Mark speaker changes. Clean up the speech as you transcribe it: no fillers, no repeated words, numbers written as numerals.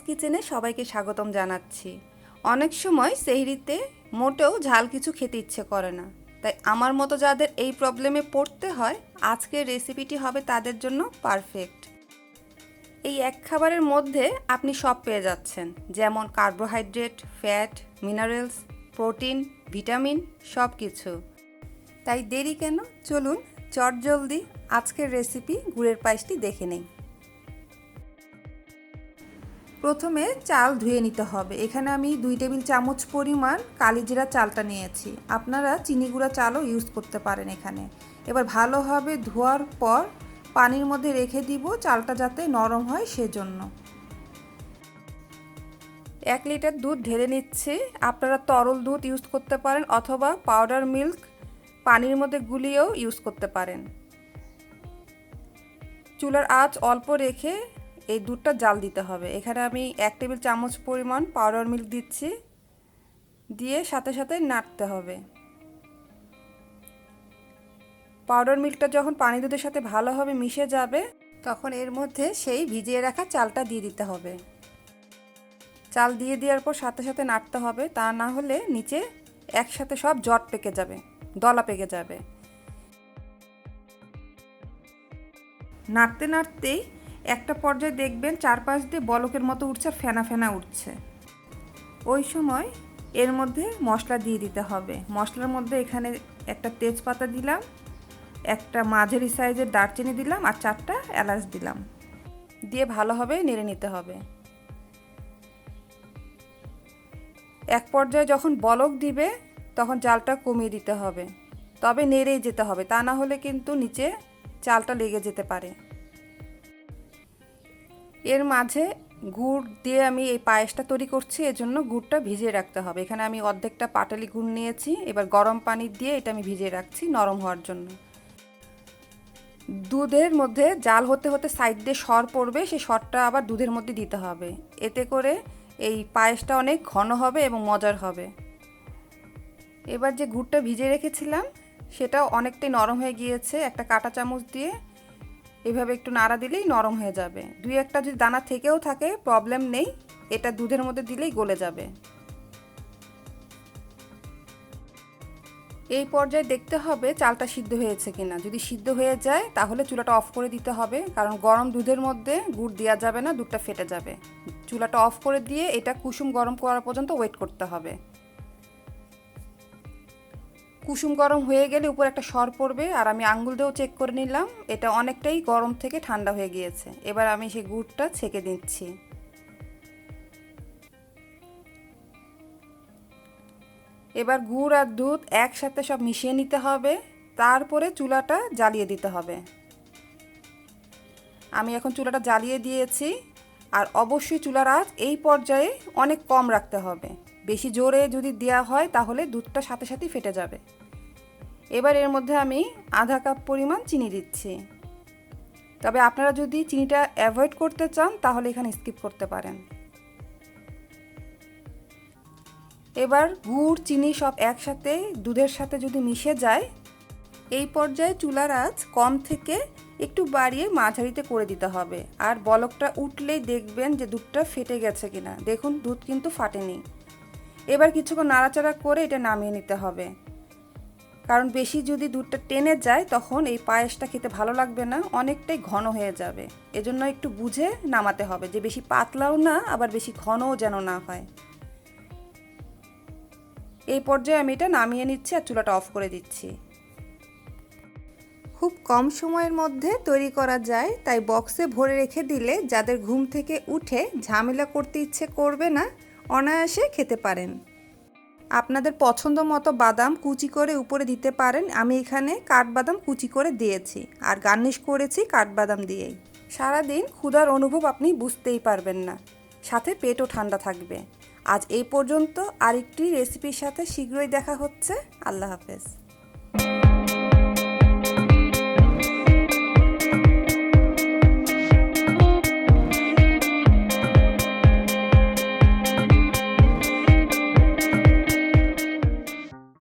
Speaker 1: কিচেনে সবাইকে স্বাগতম জানাচ্ছি। অনেক সময় সেহরিতে মোটেও ঝাল কিছু খেতে ইচ্ছে করে না, তাই আমার মতো যাদের এই প্রবলেমে পড়তে হয় আজকের রেসিপিটি হবে তাদের জন্য পারফেক্ট। এই এক খাবারের মধ্যে আপনি সব পেয়ে যাচ্ছেন, যেমন carbohydrate, fat, minerals, protein, vitamin, সব কিছু। তাই দেরি কেন, চলুন চটজলদি আজকের রেসিপি গুড়ের পায়েসটি দেখে নেই। প্রথমে চাল ধুয়ে নিতে হবে। এখানে আমি 2 টেবিল চামচ পরিমাণ কালিজিরা চালটা নিয়েছি। আপনারা চিনি গুঁড়া চালও ইউজ করতে পারেন এখানে। এবার ভালোভাবে ধোয়ার পর পানির মধ্যে রেখে দিব, চালটা যাতে নরম হয় সেজন্য। 1 লিটার দুধ ঢেলে নিচ্ছি। আপনারা তরল দুধ ইউজ করতে পারেন অথবা পাউডার মিল্ক পানির মধ্যে গুলিয়েও ইউজ করতে পারেন। চুলার আঁচ অল্প রেখে এই দুধটা জাল দিতে হবে। এখানে আমি 1 টেবিল চামচ পরিমাণ পাউডার মিল্ক দিচ্ছি, দিয়ে সাথে সাথে নাড়তে হবে। পাউডার মিল্কটা যখন পানি দুধের সাথে ভালোভাবে মিশে যাবে তখন এর মধ্যে সেই ভিজিয়ে রাখা চালটা দিয়ে দিতে হবে। চাল দিয়ে দেওয়ার পর সাথে সাথে নাড়তে হবে, তা না হলে নিচে একসাথে সব জট পেকে যাবে, দলা পেকে যাবে। নাড়তে নাড়তেই একটা পর্যায়ে দেখবেন চারপাশ দিয়ে বলকের মতো উঠছে আর ফেনা ফেনা উঠছে। ওই সময় এর মধ্যে মশলা দিয়ে দিতে হবে। মশলার মধ্যে এখানে একটা তেজপাতা দিলাম, একটা মাঝারি সাইজের দারচিনি দিলাম আর 4টা এলাচ দিলাম, দিয়ে ভালোভাবে নেড়ে নিতে হবে। এক পর্যায়ে যখন বলক দিবে তখন চালটা কমিয়ে দিতে হবে, তবে নেড়েই যেতে হবে, তা না হলে কিন্তু নিচে চালটা লেগে যেতে পারে। এর মাঝে গুড় দিয়ে আমি এই পায়েসটা তৈরি করছি, এজন্য গুড়টা ভিজিয়ে রাখতে হবে। এখানে আমি অর্ধেকটা পাটালি গুড় নিয়েছি। এবার গরম পানি দিয়ে এটা আমি ভিজিয়ে রাখছি নরম হওয়ার জন্য। দুধের মধ্যে জাল হতে হতে সাইড দিয়ে সর পড়বে, সেই সরটা আবার দুধের মধ্যে দিতে হবে। এতে করে এই পায়েসটা অনেক ঘন হবে এবং মজার হবে। এবার যে গুড়টা ভিজিয়ে রেখেছিলাম সেটাও অনেকটাই নরম হয়ে গিয়েছে। একটা কাঁটা চামচ দিয়ে এভাবে একটু নাড়া দিলেই নরম হয়ে যাবে। 2-1টা যদি দানা থেকেও থাকে প্রবলেম নেই, এটা দুধের মধ্যে দিলেই গলে যাবে। এই পর্যায়ে দেখতে হবে চালটা সিদ্ধ হয়েছে কিনা। যদি সিদ্ধ হয়ে যায় তাহলে চুলাটা অফ করে দিতে হবে, কারণ গরম দুধের মধ্যে গুড় দেওয়া যাবে না, দুধটা ফেটে যাবে। চুলাটা অফ করে দিয়ে এটা কুসুম গরম করা পর্যন্ত ওয়েট করতে হবে। কুসুম গরম হয়ে গেলে উপরে একটা সর পড়বে, আর আমি আঙ্গুল দিয়েও চেক করে নিলাম এটা অনেকটাই গরম থেকে ঠান্ডা হয়ে গিয়েছে। এবার আমি সেই গুড়টা ছেঁকে দিচ্ছি। এবার গুড় আর দুধ একসাথে সব মিশিয়ে নিতে হবে, তারপরে চুলাটা জ্বালিয়ে দিতে হবে। আমি এখন চুলাটা জ্বালিয়ে দিয়েছি, আর অবশ্যই চুলার আঁচ এই পর্যায়ে অনেক কম রাখতে হবে। বেশি জোরে যদি দেওয়া হয় তাহলে দুধটা সাথে সাথেই ফেটে যাবে। এবার এর মধ্যে আমি আধা কাপ পরিমাণ চিনি দিচ্ছি, তবে আপনারা যদি চিনিটা অ্যাভয়েড করতে চান তাহলে এখানে স্কিপ করতে পারেন। এবার গুড় চিনি সব একসাথে দুধের সাথে যদি মিশে যায় এই পর্যায়ে চুলার আঁচ কম থেকে একটু বাড়িয়ে মাঝারিতে করে দিতে হবে। আর বলকটা উঠলেই দেখবেন যে দুধটা ফেটে গেছে কিনা। দেখুন দুধ কিন্তু ফাটেনি। এবার কিছুক্ষণ নাড়াচাড়া করে এটা নামিয়ে নিতে হবে, কারণ বেশি যদি দুধটা টেনে যায় তখন এই পায়েসটা খেতে ভালো লাগবে না, অনেকটাই ঘন হয়ে যাবে। এজন্য একটু বুঝে নামাতে হবে, যে বেশি পাতলাও না আবার বেশি ঘনও যেন না হয়। এই পর্যায়ে আমি এটা নামিয়ে নিচ্ছি আর চুলাটা অফ করে দিচ্ছি। খুব কম সময়ের মধ্যে তৈরি করা যায়, তাই বক্সে ভরে রেখে দিলে যাদের ঘুম থেকে উঠে ঝামেলা করতে ইচ্ছে করবে না, অনায়াসে খেতে পারেন। আপনাদের পছন্দ মতো বাদাম কুচি করে উপরে দিতে পারেন। আমি এখানে কাঠবাদাম কুচি করে দিয়েছি আর গার্নিশ করেছি কাঠবাদাম দিয়েই। সারাদিন ক্ষুধার অনুভব আপনি বুঝতেই পারবেন না, সাথে পেটও ঠান্ডা থাকবে। আজ এই পর্যন্ত, আরেকটি রেসিপির সাথে শীঘ্রই দেখা হচ্ছে। আল্লাহ হাফেজ।